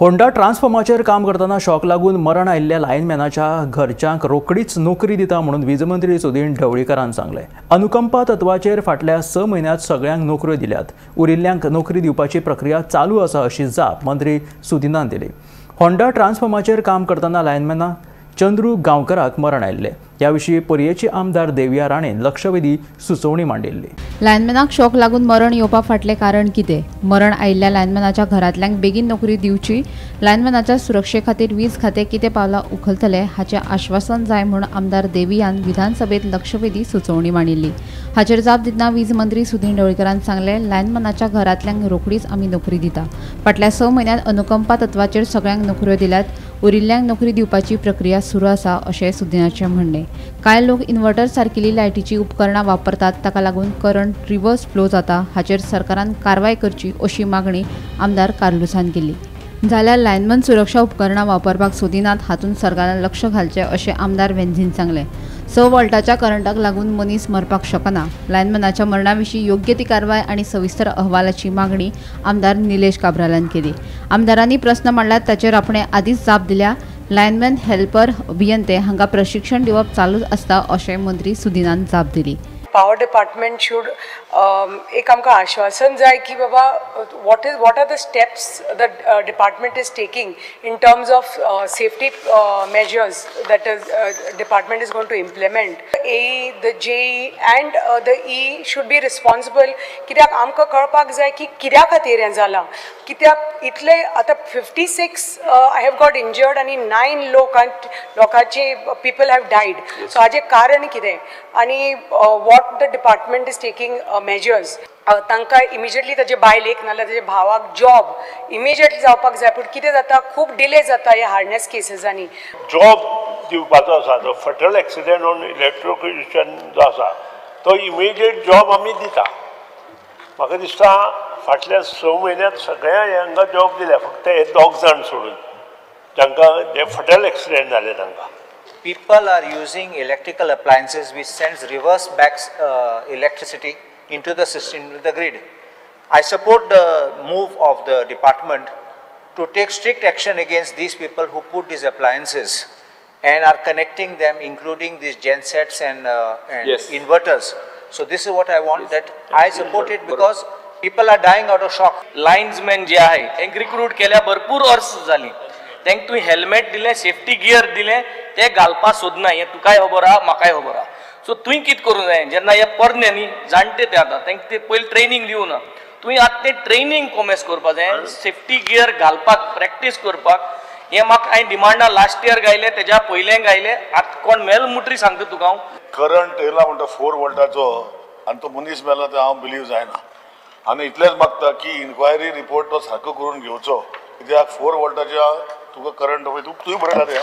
Honda ट्रान्सफॉर्माचेर काम करताना shock लागून मरण आयिल्ल्या लायनमॅनाच्या घरच्यांक रोखडीच नोकरी दिता म्हणून वीज मंत्री सुदीन ढवळीकरान सांगलें। अनुकंपा तत्वाचेर फाटल्या 6 म्हयन्यांत सगळ्यांक नोकऱ्यो दिल्यात। उरिल्ल्यांक नोकरी दिवपाची प्रक्रिया चालू आसा अशी जाप मंत्री सुदिनान दिली। होंडा ट्रान्सफॉर्माचेर काम करताना लायनमॅना चंद्रू गांवकराक मरण आयिल्लें। ह्या विशीं पर्येची आमदार देवया राणेन लक्षवेधी सुचोवणी मांडिल्ली। लायनमॅनाक शॉक लागून मरण येवपा फाटलें कारण कितें? मरण आयिल्ल्या लायनमॅनाच्या घरांतल्यांक बेगीन नोकरी दिवची, लायनमॅनाच्या सुरक्षे खातीर वीज खातें कितें पावलां उखलतलें हाचें आश्वासन जाय म्हूण आमदार देवियान विधानसभेत लक्षवेधी सुचोवणी मांडिल्ली। हाचेर जाप दितना वीज मंत्री सुदीन ढवळीकरान सांगलें, लायनमॅनाच्या घरांतल्यांक रोखडीच आमी नोकरी दिता। फाटल्या 6 म्हयन्यांत अनुकंपा तत्वाचेर सगळ्यांक नोकऱ्यो दिल्यात। उरिल्ल्यांक नोकरी दिवपाची प्रक्रिया सुरू आसा अशें सुदिनाचें म्हणणें। कांय लोक इन्व्हर्टर सारकिल्ली लायटीची उपकरणां वापरतात, ताका लागून करंट रिवर्स फ्लो जाता। हाचेर सरकारान कारवाय करची अशी मागणी आमदार कार्लुसान केली। जाल्यार लायनमन सुरक्षा उपकरणां वापरपाक सोदिनात, हातूंत सरकारान लक्ष घालचें अशें आमदार वेंझीन सांगलें। 6 वोल्टाच्या करंटाक लागून मनीस मरपाक शकना। लायनमनाच्या मरणा विशीं योग्य ती कारवाय आनी सविस्तर अहवालाची मागणी आमदार निलेश काब्रालान केली। आमदारांनी प्रस्न मांडल्यात, ताचेर आपणे आदींच जाप दिल्या। लायनमॅन हेल्पर अभियंते हांकां प्रशिक्षण दिवप चालूच आसता अशें मंत्री सुदिनान जाप दिली। पावर डिपार्टमेंट शूड एक आमकां आश्वासन जाय की बाबा what are the steps the department is taking in terms of safety measures that department is going to implement. AE, the JE and the E should be responsible. कित्याक आमकां कळपाक जाय की कित्या खातीर हें जालां, कित्याक इतले आतां 56 I have got injured आनी 9 लोकांचे people have died. So हाजें कारण कितें आनी what the department is taking measures. तांकां इमिजिएटली ताजे बायलेक नाल्यार ताजे भावाक जॉब इमिजिएटली जावपाक जाय, पूण कितें जाता खूब डिले जाता ह्या हार्डनेस केसेसांनी। जॉब दिवपाचो आसा जो फटल एक्सिडेंट ऑन इलेक्ट्रोक्युशन जो आसा तो इमिजिएट जॉब आमी दिता। म्हाका दिसता फाटल्या 6 म्हयन्यांत सगळ्या हांकां जॉब दिल्या, फक्त हे 2 जाण सोडून जांकां जे फटल एक्सिडेंट जाले तांकां। People are using electrical appliances which sends reverse back electricity into the system, into the grid. I support the move of the department to take strict action against these people who put these appliances and are connecting them, including these gensets and yes, inverters. So this is what I want, that I support it because people are dying out of shock. Linesmen जे आहे एक recruit केल्या भरपूर वर्स जाली, तांकां तुवें helmet दिलें, सेफ्टी गियर दिलें, ते घालपाक सोदना, हें तुकाय खबर आहा म्हाकाय खबर आहा। सो तुवें कितें करूं जाय, जेन्ना हे परने न्ही जाणटे ते आतां तांकां ते पयलीं ट्रेनींग दिवना, तुवें आतां तें ट्रेनींग कॉमेस करपाक जाय, सेफ्टी गियर घालपाक प्रॅक्टीस करपाक। हें म्हाका हांवें डिमांडा लास्ट इयर गायलें, तेज्या पयलें गायलें, आतां कोण मेल मुट्री सांगता तुका हांव। करंट येयला म्हणटा 4 वोल्टाचो आनी तो मनीस मेला ते हांव बिलीव जायना आनी इतलेंच मागता की इन्क्वायरी रिपोर्ट तो सारको करून घेवचो, कित्याक 4 वोल्टाच्या तुका करंट तुवें बरयला तें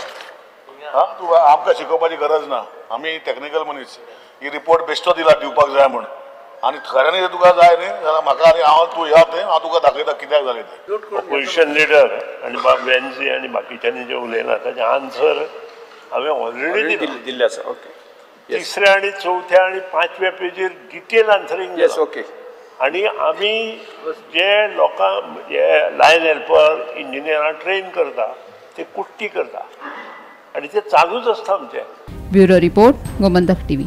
हां, तुका आमकां शिकोवपाची गरज ना, आमी टॅक्निकल मनीस। ही रिपोर्ट बेश्टो दिला दिवपाक जाय म्हूण, आनी खऱ्यांनी जर तुका जाय न्ही जाल्यार म्हाका आनी तूं या तें हांव तुका दाखयता कित्याक जालें तें। ऑपोजिशन लिडर आनी वेन्सी आनी बाकीच्यांनी जे उलयला ताचें आन्सर हांवें ऑलरेडी दिल्लें आसा। ओके, 3ऱ्या आनी 4थ्या आनी 5व्या पेजीर डिटेल आन्सरींग। Yes, okay. आनी आमी जे लोकांक जे लायन हेल्पर इंजिनियरां ट्रेन करता ते कुट्टी करता आनी ते चालूच आसता आमचें। Bureau report, Gomantak TV.